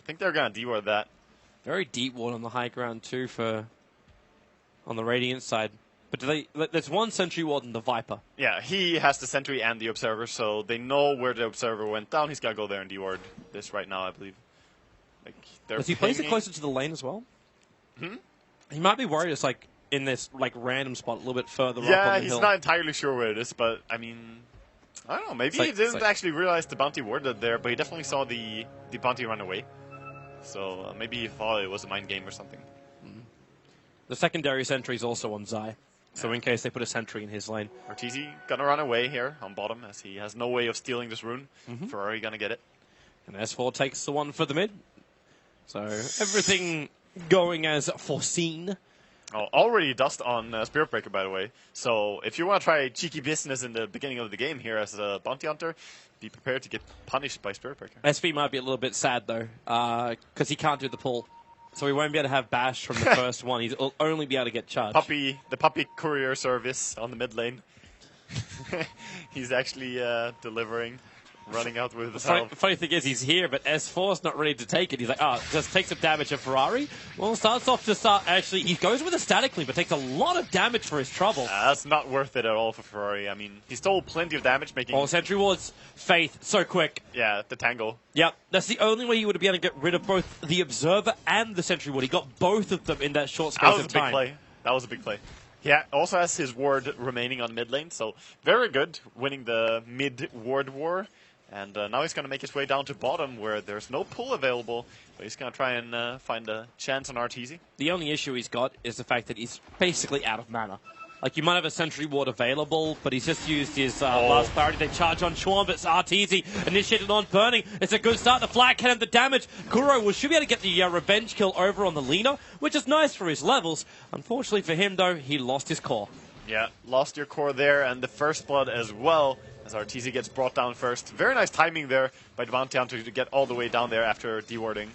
I think they're going to deward that. Very deep ward on the high ground too on the Radiant side. But there's one sentry ward in the Viper. Yeah, he has the sentry and the observer, so they know where the observer went down. He's got to go there and deward this right now, I believe. Like, Does he place it closer to the lane as well? He might be worried it's like in this like random spot a little bit further up on the hill. Yeah, he's not entirely sure where it is, but I mean, I don't know. Maybe he didn't actually realize the bounty warded there, but he definitely saw the bounty run away. So maybe he thought it was a mind game or something. The secondary sentry is also on Zai, so in case they put a sentry in his lane. Arteezy gonna run away here on bottom as he has no way of stealing this rune. Ferrari gonna get it. And S4 takes the one for the mid. So everything going as foreseen. Oh, already dust on Spirit Breaker, by the way. So if you want to try cheeky business in the beginning of the game here as a bounty hunter, be prepared to get punished by Spirit Breaker. SV might be a little bit sad, though, because he can't do the pull. So he won't be able to have bash from the first one. He'll only be able to get charged. The puppy courier service on the mid lane. He's actually delivering. Running out with his health. Funny thing is, he's here, but S4's not ready to take it. He's like, just take some damage at Ferrari. Well, starts off to start, actually, he goes with a static link, but takes a lot of damage for his trouble. That's not worth it at all for Ferrari. I mean, he stole plenty of damage, making... Oh, sentry wards, Faith, so quick. Yeah, the tangle. Yep, that's the only way he would be able to get rid of both the Observer and the sentry ward. He got both of them in that short space of time. That was a big play. He also has his ward remaining on mid lane, so very good, winning the mid ward war. And now he's going to make his way down to bottom where there's no pull available, but he's going to try and find a chance on Arteezy. The only issue he's got is the fact that he's basically out of mana. Like, you might have a sentry ward available, but he's just used his last priority. They charge on Chuan, but it's Arteezy initiated on Burning. It's a good start. The flag cannon, the damage. Kuro should be able to get the revenge kill over on the Lina, which is nice for his levels. Unfortunately for him, though, he lost his core. Yeah, lost your core there, and the first blood as well, as Arteezy gets brought down first. Very nice timing there by the bounty hunter to get all the way down there after dewarding.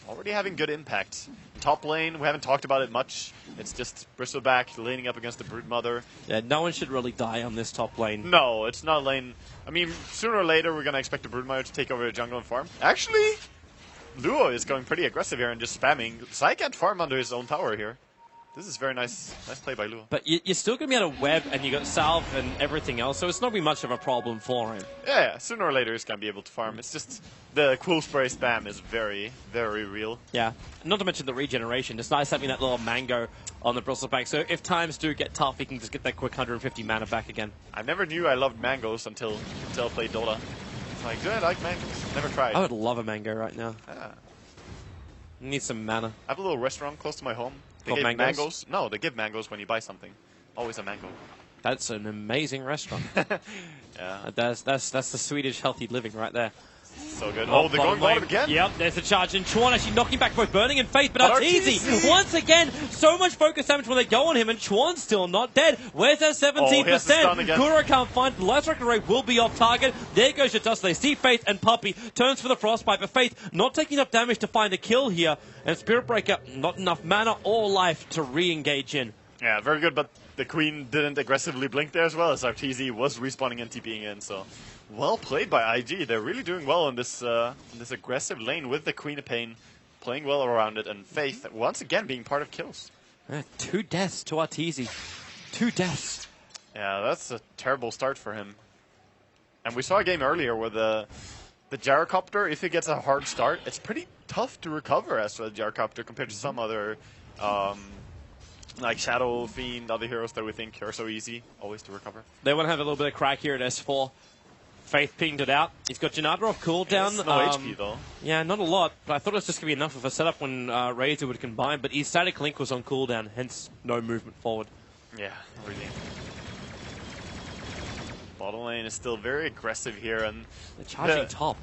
Already having good impact. Top lane, we haven't talked about it much. It's just Bristleback laning up against the Broodmother. Yeah, no one should really die on this top lane. No, it's not a lane. I mean, sooner or later we're going to expect the Broodmother to take over the jungle and farm. Actually, Luo is going pretty aggressive here and just spamming. Sai can't farm under his own tower here. This is very nice play by Luo. But you're still going to be able to web, and you got Salve and everything else, so it's not going to be much of a problem for him. Yeah, sooner or later he's going to be able to farm. It's just the cool spray spam is very, very real. Yeah, not to mention the regeneration. It's nice having that little mango on the Bristleback, so if times do get tough, he can just get that quick 150 mana back again. I never knew I loved mangoes until I played Dota. It's like, do I like mangoes? Never tried. I would love a mango right now. Ah. Need some mana. I have a little restaurant close to my home. They give mangoes? No, they give mangoes when you buy something. Always a mango. That's an amazing restaurant. Yeah. That's the Swedish healthy living right there. So good. Oh, they're going bottom again? Yep, there's the charge. And Chuan actually knocking back both Burning and Faith, but Arteezy, once again, so much focus damage when they go on him, and Chuan's still not dead. Where's that 17%? Kuro can't find the Last Record Ray will be off target. There goes the dust. They see Faith and Puppy. Turns for the Frostbite, but Faith not taking enough damage to find a kill here. And Spirit Breaker, not enough mana or life to re-engage in. Yeah, very good, but the Queen didn't aggressively blink there as well, as Arteezy was respawning and TPing in, so... Well played by IG. They're really doing well in this aggressive lane with the Queen of Pain, playing well around it, and Faith once again being part of kills. 2 deaths to Arteezy. 2 deaths. Yeah, that's a terrible start for him. And we saw a game earlier where the Gyrocopter, if it gets a hard start, it's pretty tough to recover as a Gyrocopter compared to some other, like Shadow Fiend, other heroes that we think are so easy always to recover. They want to have a little bit of crack here at S4. Faith pinged it out. He's got Janata off cooldown. No HP though. Yeah, not a lot, but I thought it was just going to be enough of a setup when Razor would combine, but his static link was on cooldown, hence no movement forward. Yeah, really. Bottom lane is still very aggressive here, and they're charging top.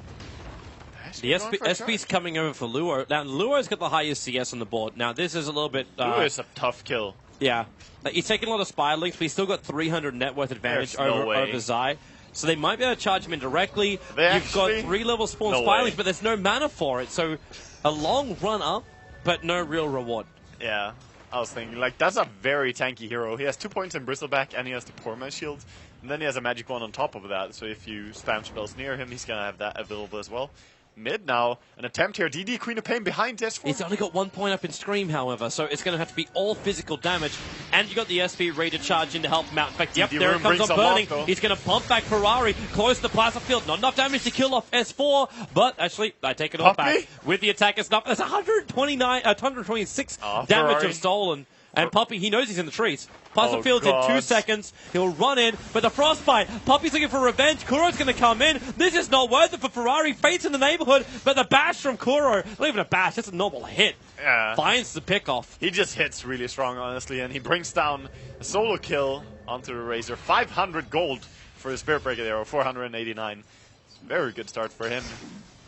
The SP's coming over for Luo. Now, Luo's got the highest CS on the board. Now, this is a little bit... Luo is a tough kill. Yeah. He's taking a lot of Spire links, but he's still got 300 net worth advantage over Zai. So they might be able to charge him in directly. You've got 3-level spawn Spire links, but there's no mana for it. So a long run up, but no real reward. Yeah. I was thinking, like, that's a very tanky hero. He has 2 points in Bristleback, and he has the Poor Man's Shield. And then he has a Magic Wand on top of that, so if you spam spells near him, he's going to have that available as well. mid now. An attempt here. DD Queen of Pain behind this. He's only got 1 point up in Scream, however, so it's going to have to be all physical damage. And you got the SP ready to charge in to help him out. In fact, yep, there it comes on Burning. He's going to bump back Ferrari close to the plasma field. Not enough damage to kill off S4, but actually, I take it all back. With the attack, it's not. That's 126 damage of stolen. And Puppey, he knows he's in the trees. Plasma field's in 2 seconds. He'll run in, but the Frostbite. Puppey's looking for revenge. Kuro's going to come in. This is not worth it for Ferrari. Fate's in the neighborhood, but the bash from Kuro, not even a bash, it's a normal hit. Yeah. Finds the pickoff. He just hits really strong, honestly, and he brings down a solo kill onto the Razor. 500 gold for the Spirit Breaker there, or 489. It's a very good start for him.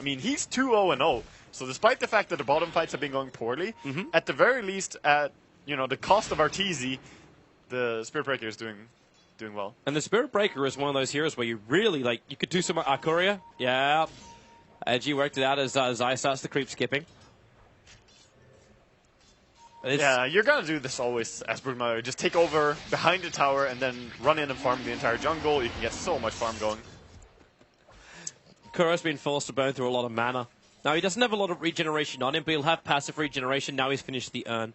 I mean, he's 2-0-0. So despite the fact that the bottom fights have been going poorly, at the very least, at the cost of Arteezy, the Spirit Breaker is doing well. And the Spirit Breaker is one of those heroes where you really, you could do some Akuria. Yeah. G worked it out as Zai starts the creep skipping. Yeah, you're going to do this always as Broodmother. Just take over behind the tower and then run in and farm the entire jungle. You can get so much farm going. Kuro's been forced to burn through a lot of mana. Now, he doesn't have a lot of regeneration on him, but he'll have passive regeneration. Now he's finished the urn.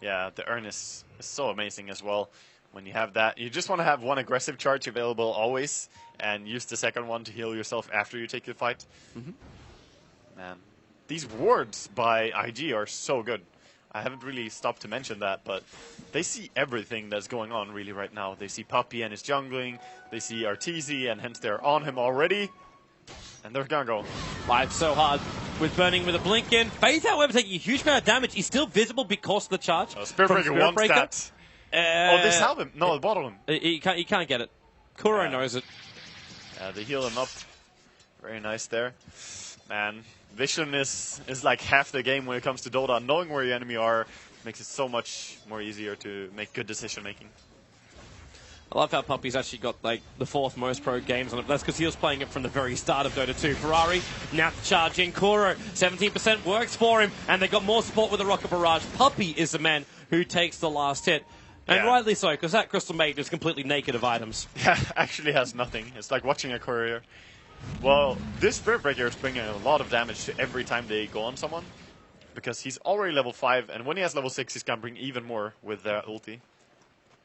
Yeah, the urn is so amazing as well. When you have that, you just want to have one aggressive charge available always, and use the second one to heal yourself after you take the fight. Man, these wards by IG are so good. I haven't really stopped to mention that, but they see everything that's going on really right now. They see Puppey and his jungling, they see Arteezy, and hence they're on him already. And they're gonna go. Fight so hard with Burning with a blink in. Faith, however, taking a huge amount of damage. He's still visible because of the charge. Spirit Breaker wants that. They salve him. No, they bottle him. He can't get it. Kuro knows it. Yeah, they heal him up. Very nice there. Man, vision is like half the game when it comes to Dota. Knowing where your enemy are makes it so much more easier to make good decision making. I love how Puppey's actually got the 4th most pro games on it. That's because he was playing it from the very start of Dota 2. Ferrari now to charge in. Kuro, 17% works for him, and they got more support with the Rocket Barrage. Puppey is the man who takes the last hit. And rightly so, because that Crystal Maiden is completely naked of items. Yeah, actually has nothing. It's like watching a courier. Well, this Spirit Breaker is bringing a lot of damage to every time they go on someone, because he's already level 5, and when he has level 6, he's going to bring even more with their ulti.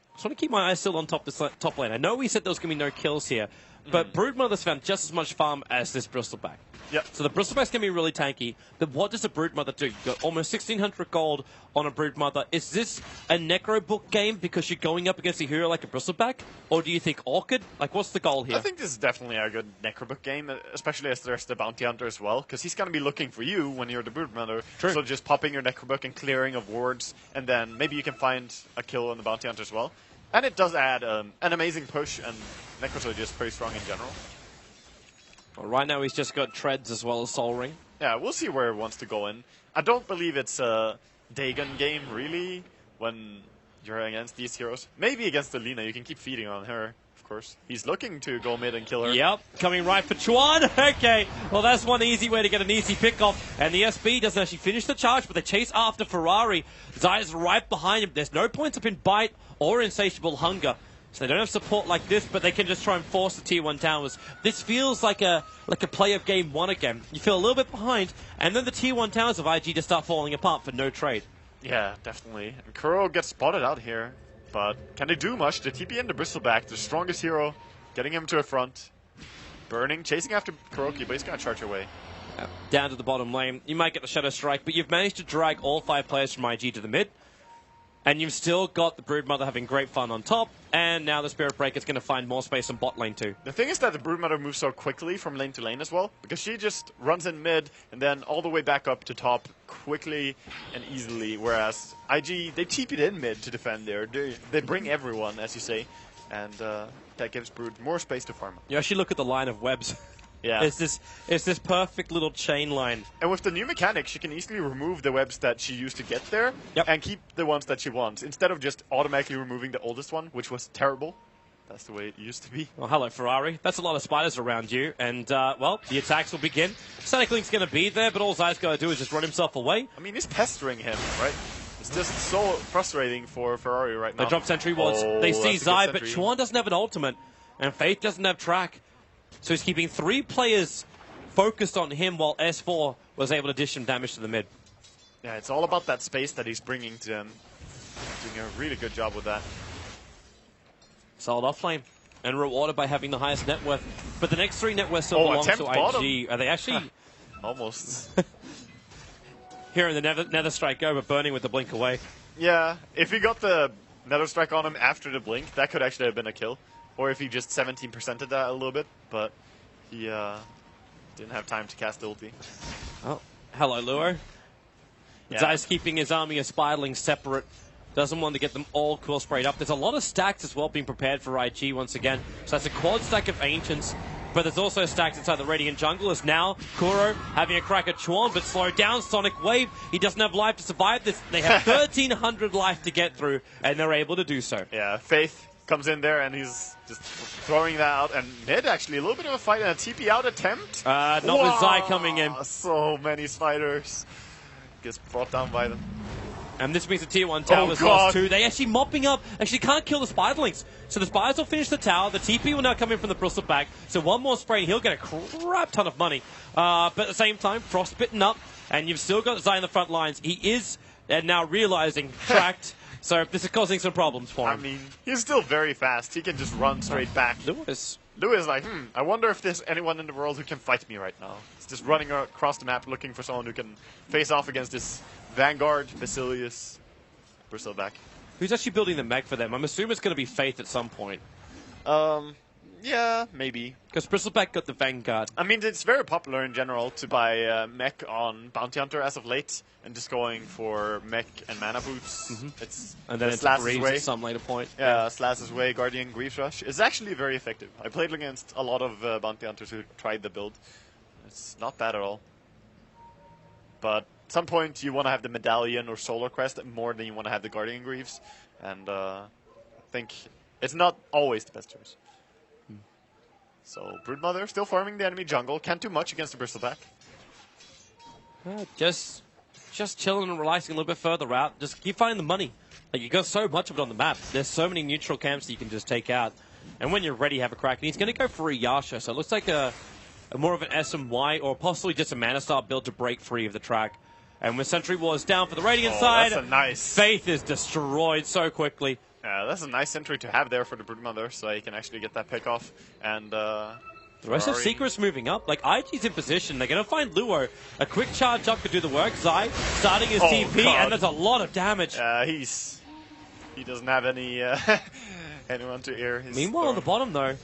I just want to keep my eyes still on top lane. I know we said there was going to be no kills here, but Broodmother's found just as much farm as this Bristleback. Yep. So the Bristleback's going to be really tanky, but what does a Broodmother do? You've got almost 1,600 gold on a Broodmother. Is this a Necro Book game because you're going up against a hero like a Bristleback? Or do you think Orchid? What's the goal here? I think this is definitely a good Necro Book game, especially as there's the Bounty Hunter as well, because he's going to be looking for you when you're the Broodmother. True. So just popping your Necro Book and clearing of wards, and then maybe you can find a kill on the Bounty Hunter as well. And it does add an amazing push, and Necros are just pretty strong in general. Well, right now he's just got Treads as well as Soul Ring. Yeah, we'll see where he wants to go in. I don't believe it's a Dagon game, really, when you're against these heroes. Maybe against Alina, you can keep feeding on her, of course. He's looking to go mid and kill her. Yep, coming right for Chuan. Okay, well that's one easy way to get an easy pick off. And the SB doesn't actually finish the charge, but they chase after Ferrari. Zai's right behind him. There's no points up in Bite or Insatiable Hunger. So they don't have support like this, but they can just try and force the Tier 1 towers. This feels like a play of Game 1 again. You feel a little bit behind, and then the Tier 1 towers of IG just start falling apart for no trade. Yeah, definitely. And Kuro gets spotted out here, but can they do much? The TP in the Bristleback, the strongest hero, getting him to a front. Burning, chasing after Kuroki, but he's going to charge away. Down to the bottom lane. You might get the Shadow Strike, but you've managed to drag all 5 players from IG to the mid. And you've still got the Broodmother having great fun on top, and now the Spirit Breaker is going to find more space on bot lane too. The thing is that the Broodmother moves so quickly from lane to lane as well, because she just runs in mid and then all the way back up to top quickly and easily, whereas IG, they TP'd in mid to defend there. They bring everyone, as you say, and that gives Brood more space to farm. You actually look at the line of webs. Yeah. It's this perfect little chain line. And with the new mechanics, she can easily remove the webs that she used to get there and keep the ones that she wants, instead of just automatically removing the oldest one, which was terrible. That's the way it used to be. Well, hello, Ferrari. That's a lot of spiders around you, and, well, the attacks will begin. Static Link's going to be there, but all Zai's got to do is just run himself away. I mean, he's pestering him, right? It's just so frustrating for Ferrari right now. They drop sentry wards. They see Zai, but Chuan doesn't have an ultimate, and Faith doesn't have track. So he's keeping 3 players focused on him while S4 was able to dish some damage to the mid. Yeah, it's all about that space that he's bringing to them. Doing a really good job with that. Solid off lane. And rewarded by having the highest net worth. But the next 3 net worth still belongs to IG. Are they actually... Almost. Here in the Nether Strike go, but burning with the blink away. Yeah, if he got the Nether Strike on him after the blink, that could actually have been a kill. Or if he just 17%ed that a little bit, but he didn't have time to cast the ulti. Oh, hello, Luo. Yeah. Zai's keeping his army of Spiderlings separate. Doesn't want to get them all cool sprayed up. There's a lot of stacks as well being prepared for IG once again. So that's a quad stack of Ancients. But there's also stacks inside the Radiant jungle as now Kuro having a crack at Chuan, but slow down Sonic Wave. He doesn't have life to survive this. They have 1,300 life to get through, and they're able to do so. Yeah, Faith comes in there, and he's just throwing that out. And mid, actually, a little bit of a fight and a TP out attempt. Not with Zai coming in. So many spiders. Gets brought down by them. And this means the tier 1 tower is lost too. They actually mopping up. Actually can't kill the Spiderlings. So the Spiders will finish the tower. The TP will now come in from the Bristleback back. So one more spray and he'll get a crap ton of money. But at the same time, Frostbitten up. And you've still got Zai in the front lines. He is now realizing tracked. So this is causing some problems for him. I mean, he's still very fast. He can just run straight back. Lewis like, I wonder if there's anyone in the world who can fight me right now. He's just running across the map looking for someone who can face off against this Vanguard, Basilius, Bristleback. Who's actually building the mech for them? I'm assuming it's going to be Faith at some point. Yeah, maybe. Because Bristleback got the Vanguard. I mean, it's very popular in general to buy mech on Bounty Hunter as of late, and just going for mech and mana boots. And then it's Greaves at some later point. Yeah, Slash's Way, Guardian, Greaves Rush. It's actually very effective. I played against a lot of Bounty Hunters who tried the build. It's not bad at all. But at some point you want to have the Medallion or Solar Crest more than you want to have the Guardian Greaves. And I think it's not always the best choice. So Broodmother still farming the enemy jungle. Can't do much against the Bristleback. Just chilling and relaxing a little bit further out. Just keep finding the money. Like, you got so much of it on the map. There's so many neutral camps that you can just take out. And when you're ready, have a crack. And he's going to go for a Yasha. So it looks like a more of an SMY or possibly just a Mana Star build to break free of the track. And when Sentry Wars down for the Radiant side, that's a nice... Faith is destroyed so quickly. Yeah, that's a nice sentry to have there for the Broodmother, so he can actually get that pick off. And the rest of Secret's moving up. Like, IG's in position. They're going to find Luo. A quick charge up could do the work. Zai starting his TP, and there's a lot of damage. He doesn't have any anyone to air his Meanwhile, on the bottom, though,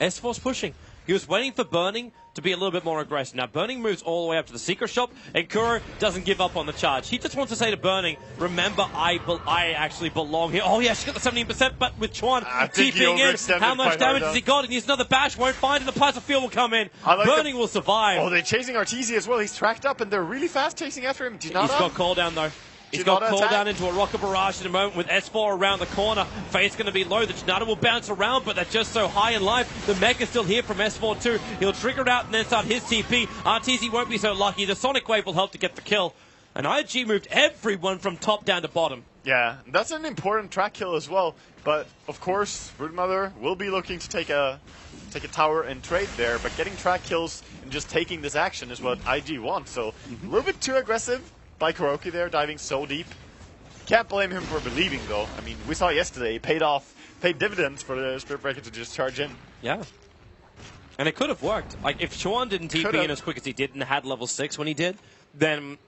S4's pushing. He was waiting for Burning to be a little bit more aggressive. Now, Burning moves all the way up to the Secret Shop, and Kuro doesn't give up on the charge. He just wants to say to Burning, remember, I actually belong here. Oh, yeah, she got the 17%, but with Chuan TPing in, how much damage has he got? And he's another bash, won't find it. The Plaza Field will come in. Burning will survive. Oh, they're chasing Arteezy as well. He's tracked up, and they're really fast chasing after him. He's got cooldown, though. He's got called down into a rocket barrage in a moment with S4 around the corner. Faith's going to be low. The Janata will bounce around, but they're just so high in life. The mech is still here from S4 too. He'll trigger it out and then start his TP. Arteezy won't be so lucky. The Sonic Wave will help to get the kill. And IG moved everyone from top down to bottom. Yeah, that's an important track kill as well. But, of course, Broodmother will be looking to take a tower and trade there. But getting track kills and just taking this action is what IG wants. So, a little bit too aggressive by Kuroki there, diving so deep. Can't blame him for believing, though. I mean, we saw yesterday, he paid dividends for the Spirit Breaker to just charge in. Yeah. And it could have worked. Like, if Chuan didn't TP in as quick as he did and had level 6 when he did, then